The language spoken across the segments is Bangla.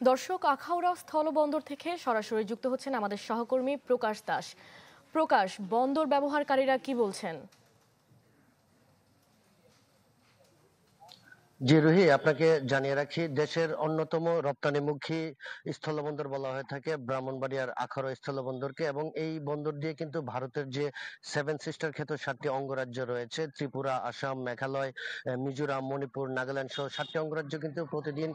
দর্শক, আখাউড়া স্থলবন্দর থেকে সরাসরি যুক্ত হচ্ছেন আমাদের সহকর্মী প্রকাশ দাস। প্রকাশ, বন্দর ব্যবহারকারীরা কি বলছেন? জি রুহি, আপনাকে জানিয়ে রাখি, দেশের অন্যতম রপ্তানিমুখী স্থলবন্দর বলা হয়ে থাকে ব্রাহ্মণবাড়িয়ার আখাউড়া স্থলবন্দরকে, এবং এই বন্দর দিয়ে কিন্তু ভারতের যে সেভেন সিস্টার খ্যাত 7টি অঙ্গরাজ্য রয়েছে, ত্রিপুরা, আসাম, মেঘালয়, মিজোরাম, মণিপুর, নাগাল্যান্ড সহ 7টি অঙ্গরাজ্য কিন্তু প্রতিদিন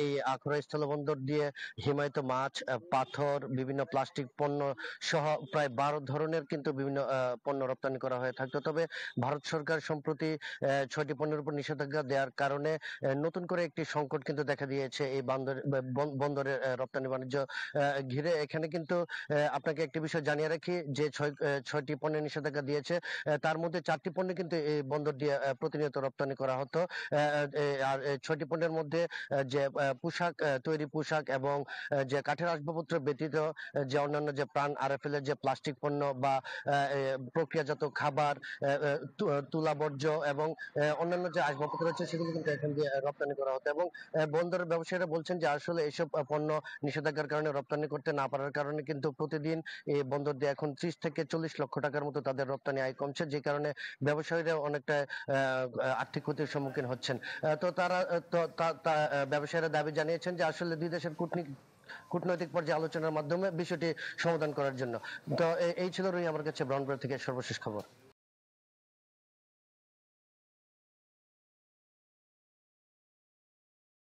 এই আখাউড়া স্থলবন্দর দিয়ে হিমায়িত মাছ, পাথর, বিভিন্ন প্লাস্টিক পণ্য সহ প্রায় 12 ধরনের কিন্তু বিভিন্ন পণ্য রপ্তানি করা হয়ে থাকতো। তবে ভারত সরকার সম্প্রতি 6টি পণ্যের উপর নিষেধাজ্ঞা দেওয়ার কারণে নতুন করে একটি সংকট কিন্তু দেখা দিয়েছে এই বন্দরের রপ্তানি বাণিজ্য ঘিরে। এখানে কিন্তু আপনাকে একটি বিষয় জানিয়ে রাখি যে 6টি পণ্যের নিষেধাজ্ঞা দিয়েছে, তার মধ্যে 4টি পণ্য কিন্তু এই বন্দর দিয়ে প্রতিনিয়ত রপ্তানি করা হতো। আর 6টি পণ্যের মধ্যে যে পোশাক তৈরি পোশাক এবং যে কাঠের আসবাবপত্র ব্যতীত যে অন্যান্য যে প্রাণ আরএফএল এর যে প্লাস্টিক পণ্য বা প্রক্রিয়াজাত খাবার, তুলা বর্জ্য এবং অন্যান্য যে আসবাবপত্র রয়েছে সেগুলো কিন্তু এখান দিয়ে রপ্তানি করা হতো। এবং বন্দরের ব্যবসায়ীরা বলছেন যে আসলে এইসব পণ্য নিষেধাজ্ঞার কারণে রপ্তানি করতে না পারার কারণে কিন্তু প্রতিদিন এই বন্দর দিয়ে এখন 30 থেকে 40 লক্ষ টাকার মতো তাদের রপ্তানি আয় কমছে, যে কারণে ব্যবসায়ীরা অনেকটা আর্থিক ক্ষতির সম্মুখীন হচ্ছেন। তো তারা তো ব্যবসায়ীরা দাবি জানিয়েছেন যে আসলে দুই দেশের কূটনৈতিক পর্যায়ে আলোচনার মাধ্যমে বিষয়টি সমাধান করার জন্য। তো এই ছিল রুই আমার কাছে ব্রাউনবাড়ি থেকে সর্বশেষ খবর।